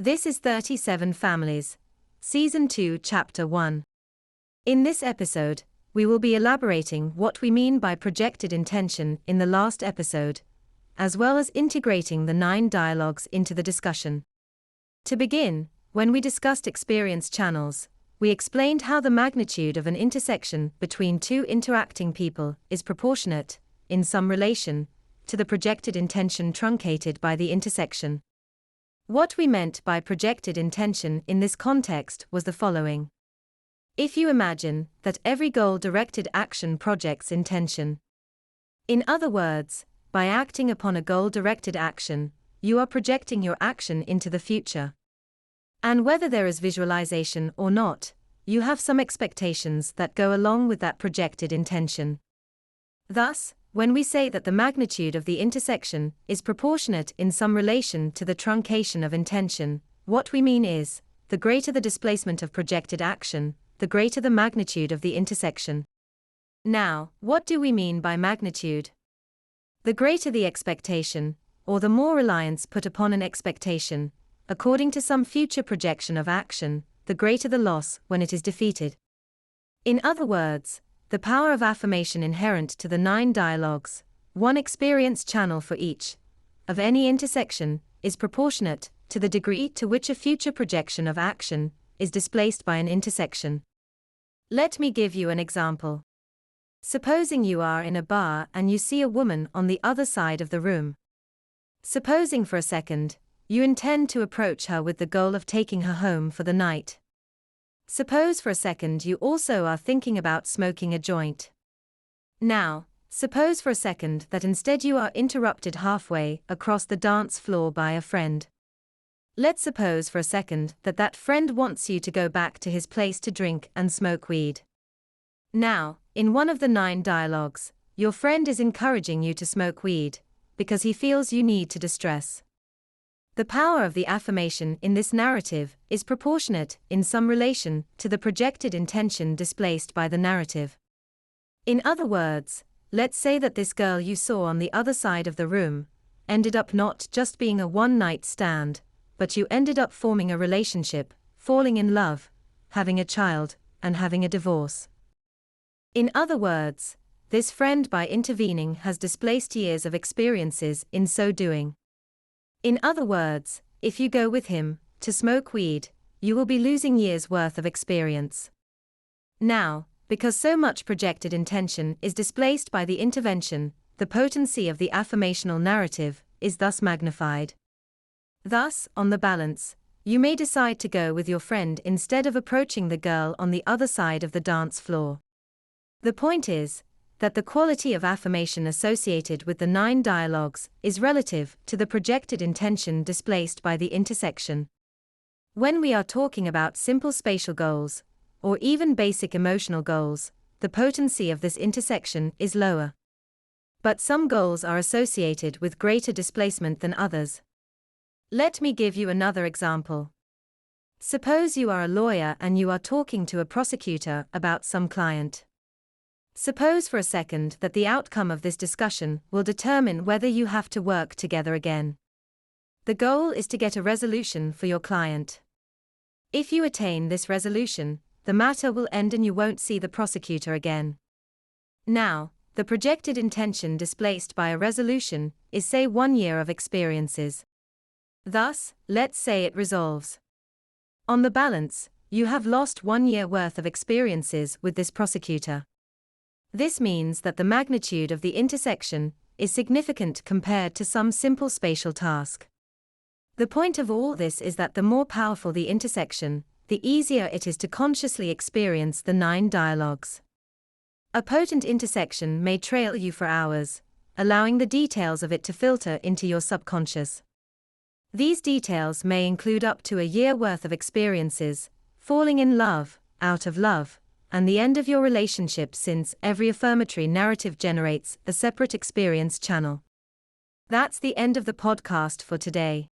This is 37 Families, Season 2, Chapter 1. In this episode, we will be elaborating what we mean by projected intention in the last episode, as well as integrating the 9 dialogues into the discussion. To begin, when we discussed experience channels, we explained how the magnitude of an intersection between two interacting people is proportionate, in some relation, to the projected intention truncated by the intersection. What we meant by projected intention in this context was the following. If you imagine that every goal-directed action projects intention. In other words, by acting upon a goal-directed action, you are projecting your action into the future. And whether there is visualization or not, you have some expectations that go along with that projected intention. Thus, when we say that the magnitude of the intersection is proportionate in some relation to the truncation of intention, what we mean is, the greater the displacement of projected action, the greater the magnitude of the intersection. Now, what do we mean by magnitude? The greater the expectation, or the more reliance put upon an expectation, according to some future projection of action, the greater the loss when it is defeated. In other words, the power of affirmation inherent to the 9 dialogues, one experience channel for each, of any intersection, is proportionate to the degree to which a future projection of action is displaced by an intersection. Let me give you an example. Supposing you are in a bar and you see a woman on the other side of the room. Supposing for a second, you intend to approach her with the goal of taking her home for the night. Suppose for a second you also are thinking about smoking a joint. Now, suppose for a second that instead you are interrupted halfway across the dance floor by a friend. Let's suppose for a second that that friend wants you to go back to his place to drink and smoke weed. Now, in one of the 9 dialogues, your friend is encouraging you to smoke weed, because he feels you need to distress. The power of the affirmation in this narrative is proportionate in some relation to the projected intention displaced by the narrative. In other words, let's say that this girl you saw on the other side of the room ended up not just being a one-night stand, but you ended up forming a relationship, falling in love, having a child, and having a divorce. In other words, this friend by intervening has displaced years of experiences in so doing. In other words, if you go with him to smoke weed, you will be losing years' worth of experience. Now, because so much projected intention is displaced by the intervention, the potency of the affirmational narrative is thus magnified. Thus, on the balance, you may decide to go with your friend instead of approaching the girl on the other side of the dance floor. The point is that the quality of affirmation associated with the 9 dialogues is relative to the projected intention displaced by the intersection. When we are talking about simple spatial goals, or even basic emotional goals, the potency of this intersection is lower. But some goals are associated with greater displacement than others. Let me give you another example. Suppose you are a lawyer and you are talking to a prosecutor about some client. Suppose for a second that the outcome of this discussion will determine whether you have to work together again. The goal is to get a resolution for your client. If you attain this resolution, the matter will end and you won't see the prosecutor again. Now, the projected intention displaced by a resolution is, say, 1 year of experiences. Thus, let's say it resolves. On the balance, you have lost 1 year worth of experiences with this prosecutor. This means that the magnitude of the intersection is significant compared to some simple spatial task. The point of all this is that the more powerful the intersection, the easier it is to consciously experience the 9 dialogues. A potent intersection may trail you for hours, allowing the details of it to filter into your subconscious. These details may include up to a year worth of experiences, falling in love, out of love, and the end of your relationship, since every affirmatory narrative generates a separate experience channel. That's the end of the podcast for today.